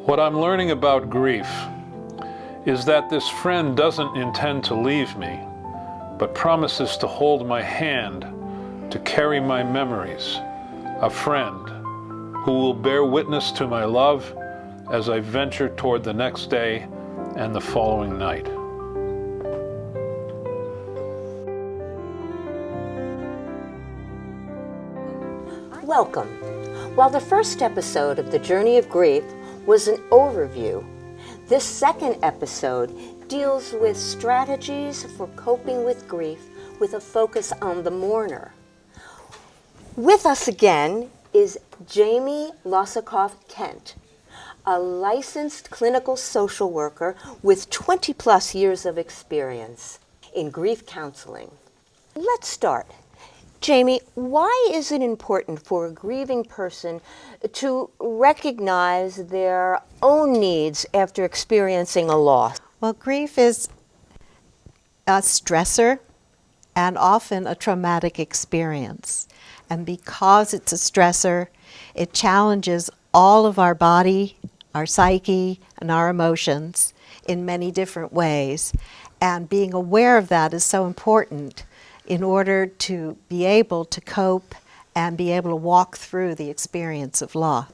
What I'm learning about grief is that this friend doesn't intend to leave me, but promises to hold my hand, to carry my memories. A friend who will bear witness to my love as I venture toward the next day and the following night. Welcome. While the first episode of The Journey of Grief was an overview, this second episode deals with strategies for coping with grief with a focus on the mourner. With us again is Jamie Losifkof Kent, a licensed clinical social worker with 20 plus years of experience in grief counseling. Let's start. Jamie, why is it important for a grieving person to recognize their own needs after experiencing a loss? Well, grief is a stressor and often a traumatic experience. And because it's a stressor, it challenges all of our body, our psyche, and our emotions in many different ways. And being aware of that is so important in order to be able to cope and be able to walk through the experience of loss.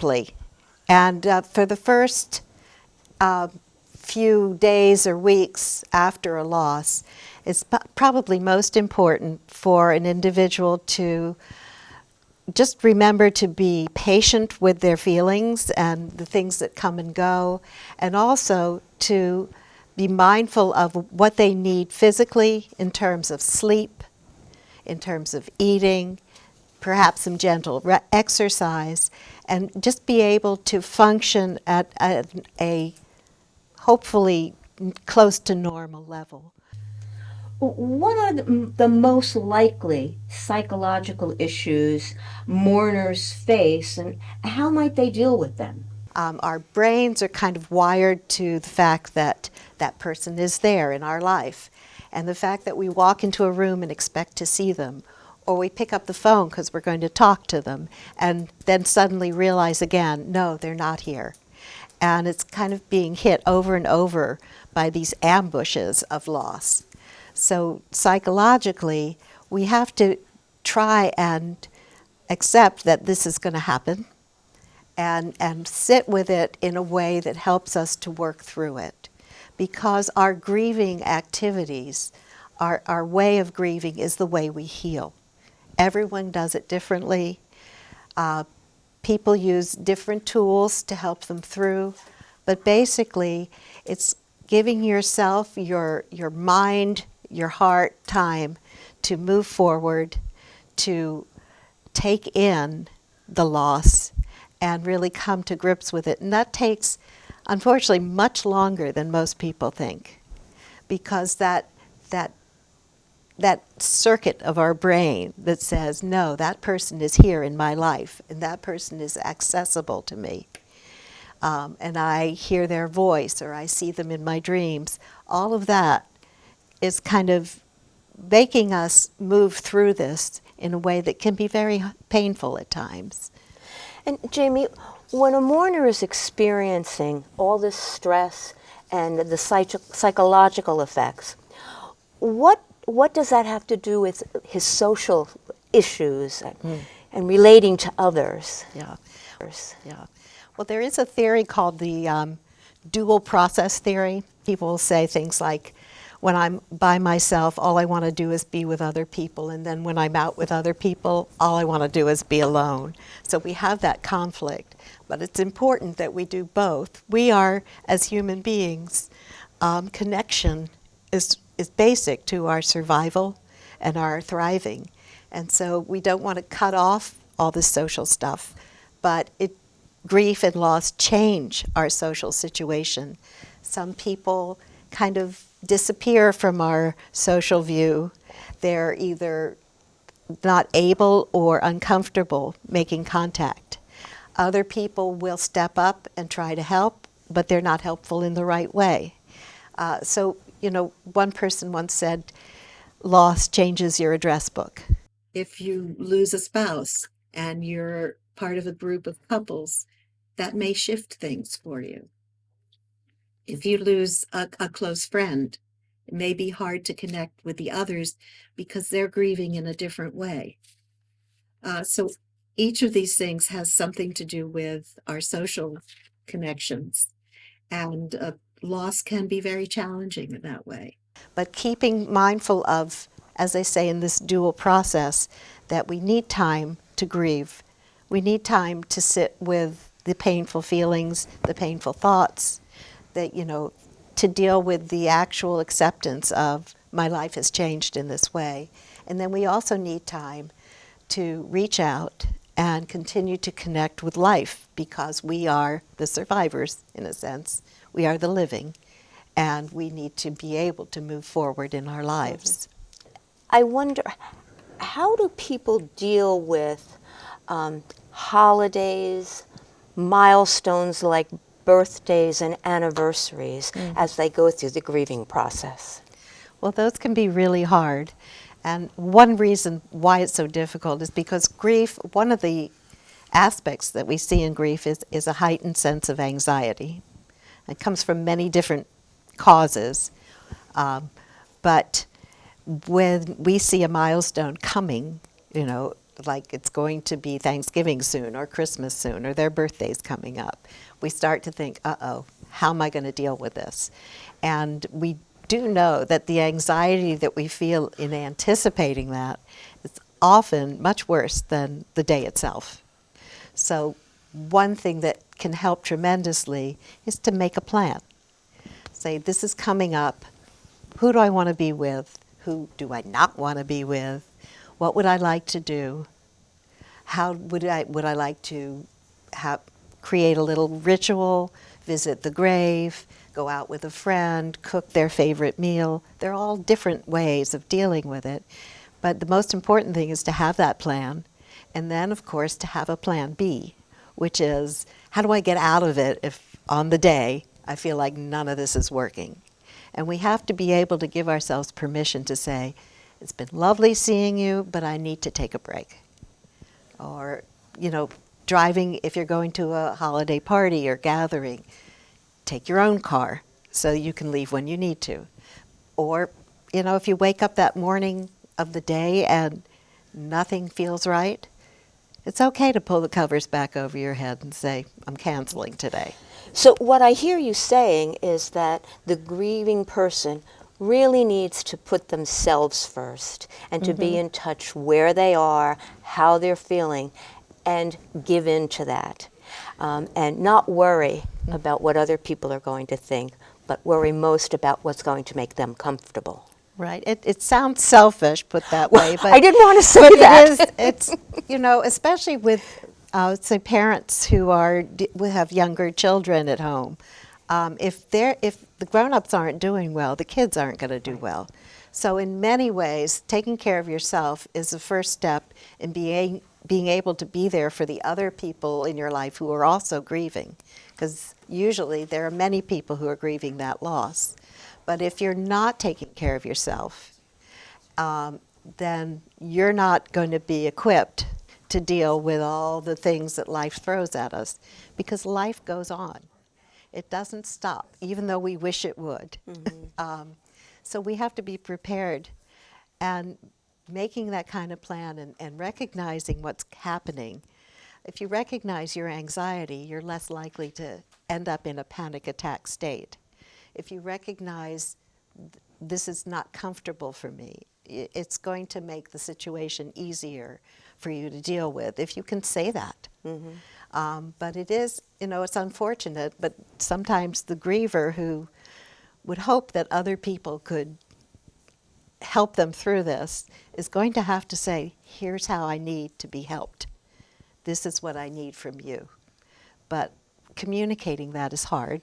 And for the first few days or weeks after a loss, it's probably most important for an individual to just remember to be patient with their feelings and the things that come and go, and also to be mindful of what they need physically in terms of sleep, in terms of eating, perhaps some gentle exercise, and just be able to function at a hopefully close to normal level. What are the most likely psychological issues mourners face, and how might they deal with them? Our brains are kind of wired to the fact that that person is there in our life. And the fact that we walk into a room and expect to see them, or we pick up the phone because we're going to talk to them, and then suddenly realize again, no, they're not here. And it's kind of being hit over and over by these ambushes of loss. So psychologically, we have to try and accept that this is going to happen and sit with it in a way that helps us to work through it. Because our grieving activities, our way of grieving is the way we heal. Everyone does it differently. People use different tools to help them through. But basically, it's giving yourself, your mind, your heart time to move forward, to take in the loss and really come to grips with it. And that takes, unfortunately, much longer than most people think, because that circuit of our brain that says, no, that person is here in my life, and that person is accessible to me, and I hear their voice, or I see them in my dreams, all of that is kind of making us move through this in a way that can be very painful at times. And Jamie, when a mourner is experiencing all this stress and the psychological effects, what does that have to do with his social issues and relating to others? Yeah. Well, there is a theory called the dual process theory. People will say things like, when I'm by myself, all I want to do is be with other people. And then when I'm out with other people, all I want to do is be alone. So we have that conflict. But it's important that we do both. We are, as human beings, connection is basic to our survival and our thriving. And so we don't want to cut off all this social stuff. But grief and loss change our social situation. Some people kind of disappear from our social view. They're either not able or uncomfortable making contact. Other people will step up and try to help, but they're not helpful in the right way. So, one person once said, loss changes your address book. If you lose a spouse and you're part of a group of couples, that may shift things for you. If you lose a close friend, it may be hard to connect with the others because they're grieving in a different way. So each of these things has something to do with our social connections, and loss can be very challenging in that way. But keeping mindful of, as they say in this dual process, that we need time to grieve. We need time to sit with the painful feelings, the painful thoughts, that, to deal with the actual acceptance of my life has changed in this way. And then we also need time to reach out and continue to connect with life, because we are the survivors, in a sense. We are the living, and we need to be able to move forward in our lives. I wonder, how do people deal with holidays, milestones like birthdays and anniversaries as they go through the grieving process? Well, those can be really hard. And one reason why it's so difficult is because grief, one of the aspects that we see in grief is a heightened sense of anxiety. It comes from many different causes. But when we see a milestone coming, like it's going to be Thanksgiving soon or Christmas soon or their birthday's coming up, we start to think, uh-oh, how am I going to deal with this? And we do know that the anxiety that we feel in anticipating that is often much worse than the day itself. So one thing that can help tremendously is to make a plan. Say, this is coming up. Who do I want to be with? Who do I not want to be with? What would I like to do? How would I like to create a little ritual, visit the grave, go out with a friend, cook their favorite meal? They're all different ways of dealing with it. But the most important thing is to have that plan, and then, of course, to have a plan B, which is, how do I get out of it if on the day I feel like none of this is working? And we have to be able to give ourselves permission to say, it's been lovely seeing you, but I need to take a break. Or, driving, if you're going to a holiday party or gathering, take your own car so you can leave when you need to. Or, if you wake up that morning of the day and nothing feels right, it's okay to pull the covers back over your head and say, I'm canceling today. So what I hear you saying is that the grieving person really needs to put themselves first and to be in touch where they are, how they're feeling, and give in to that. And not worry about what other people are going to think, but worry most about what's going to make them comfortable. Right. It sounds selfish put that way, but I didn't want to say that. It's especially with say parents who have younger children at home. If the grown-ups aren't doing well, the kids aren't going to do well. So in many ways, taking care of yourself is the first step in being able to be there for the other people in your life who are also grieving, because usually there are many people who are grieving that loss. But if you're not taking care of yourself, then you're not going to be equipped to deal with all the things that life throws at us, because life goes on. It doesn't stop, even though we wish it would. So we have to be prepared, and making that kind of plan and recognizing what's happening. If you recognize your anxiety, you're less likely to end up in a panic attack state. If you recognize this is not comfortable for me, it's going to make the situation easier for you to deal with, if you can say that. But it is, it's unfortunate, but sometimes the griever who would hope that other people could help them through this is going to have to say, here's how I need to be helped. This is what I need from you. But communicating that is hard,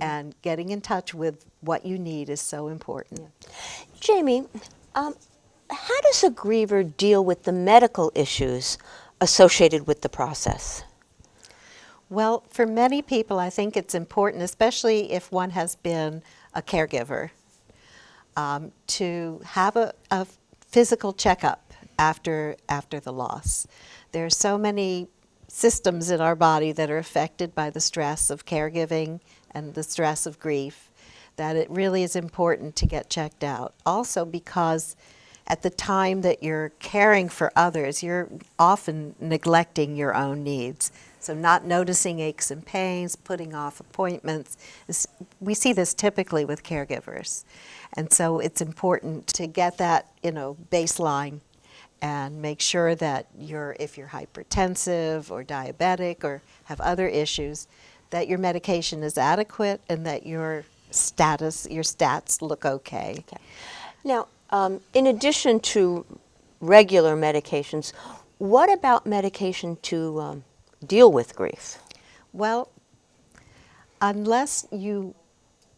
and getting in touch with what you need is so important. Jamie, how does a griever deal with the medical issues associated with the process? Well, for many people, I think it's important, especially if one has been a caregiver, to have a physical checkup after the loss. There are so many systems in our body that are affected by the stress of caregiving and the stress of grief, that it really is important to get checked out. Also because at the time that you're caring for others, you're often neglecting your own needs. So not noticing aches and pains, putting off appointments. We see this typically with caregivers. And so it's important to get that, baseline and make sure that if you're hypertensive or diabetic or have other issues, that your medication is adequate and that your stats look okay. Okay. Now, in addition to regular medications, what about medication to deal with grief? Well, unless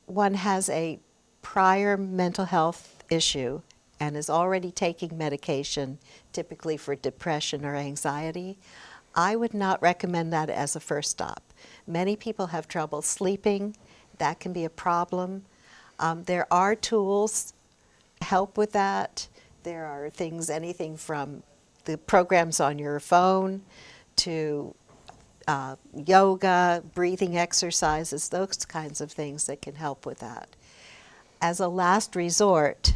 one has a prior mental health issue and is already taking medication, typically for depression or anxiety, I would not recommend that as a first stop. Many people have trouble sleeping. That can be a problem. There are tools to help with that. There are anything from the programs on your phone to yoga, breathing exercises, those kinds of things that can help with that. As a last resort,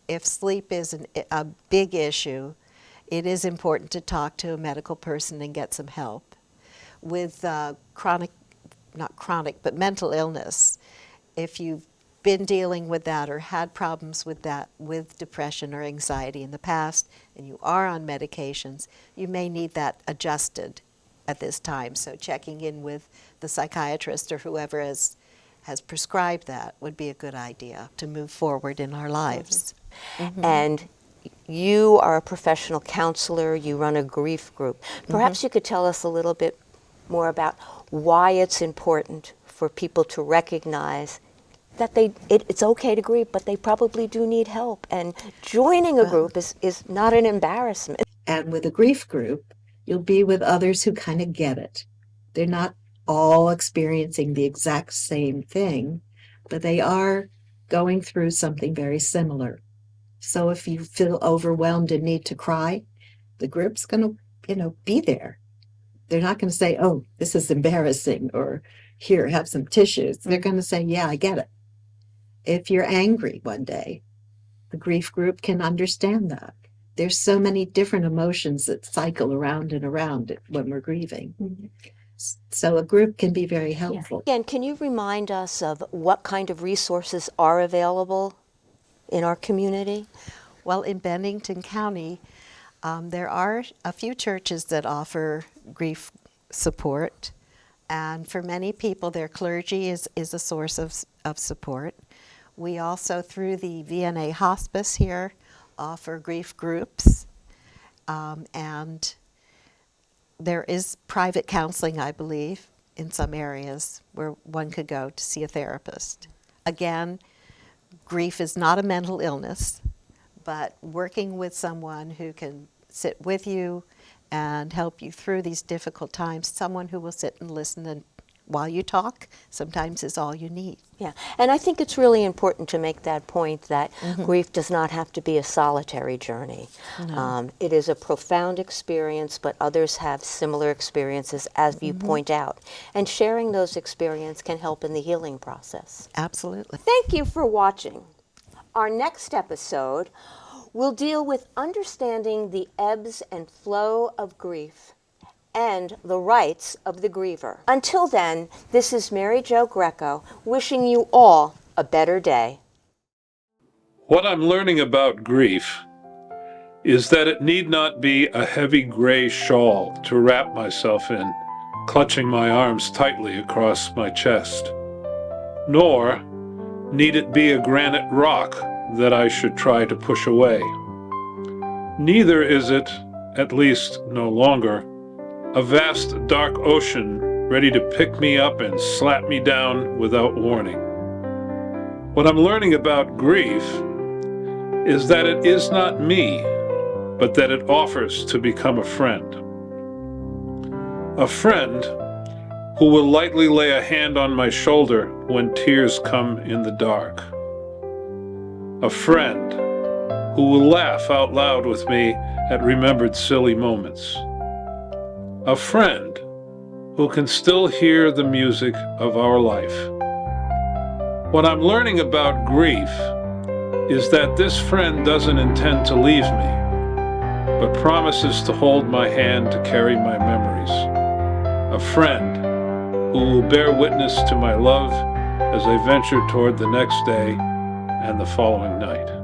if sleep is a big issue, it is important to talk to a medical person and get some help. With mental illness, if you've been dealing with that or had problems with that, with depression or anxiety in the past, and you are on medications, you may need that adjusted at this time. So checking in with the psychiatrist or whoever has prescribed that would be a good idea to move forward in our lives. Mm-hmm. And you are a professional counselor, you run a grief group. Perhaps you could tell us a little bit more about why it's important for people to recognize that it's okay to grieve, but they probably do need help. And joining a group is not an embarrassment. And with a grief group, you'll be with others who kind of get it. They're not all experiencing the exact same thing, but they are going through something very similar. So if you feel overwhelmed and need to cry, the group's going to, be there. They're not going to say, oh, this is embarrassing, or here, have some tissues. They're going to say, yeah, I get it. If you're angry one day, the grief group can understand that. There's so many different emotions that cycle around and around when we're grieving. Mm-hmm. So a group can be very helpful. Yeah. Again, can you remind us of what kind of resources are available in our community? Well, in Bennington County, there are a few churches that offer grief support. And for many people, their clergy is a source of support. We also, through the VNA Hospice here, offer grief groups. And there is private counseling, I believe, in some areas where one could go to see a therapist. Again, grief is not a mental illness, but working with someone who can sit with you and help you through these difficult times, someone who will sit and listen and while you talk, sometimes is all you need. Yeah, and I think it's really important to make that point that grief does not have to be a solitary journey. No. It is a profound experience, but others have similar experiences, as you point out. And sharing those experiences can help in the healing process. Absolutely. Thank you for watching. Our next episode will deal with understanding the ebbs and flow of grief and the rights of the griever. Until then, this is Mary Jo Greco wishing you all a better day. What I'm learning about grief is that it need not be a heavy gray shawl to wrap myself in, clutching my arms tightly across my chest. Nor need it be a granite rock that I should try to push away. Neither is it, at least no longer, a vast dark ocean ready to pick me up and slap me down without warning. What I'm learning about grief is that it is not me, but that it offers to become a friend. A friend who will lightly lay a hand on my shoulder when tears come in the dark. A friend who will laugh out loud with me at remembered silly moments. A friend who can still hear the music of our life What I'm learning about grief is that this friend doesn't intend to leave me, but promises to hold my hand to carry my memories. A friend who will bear witness to my love as I venture toward the next day and the following night.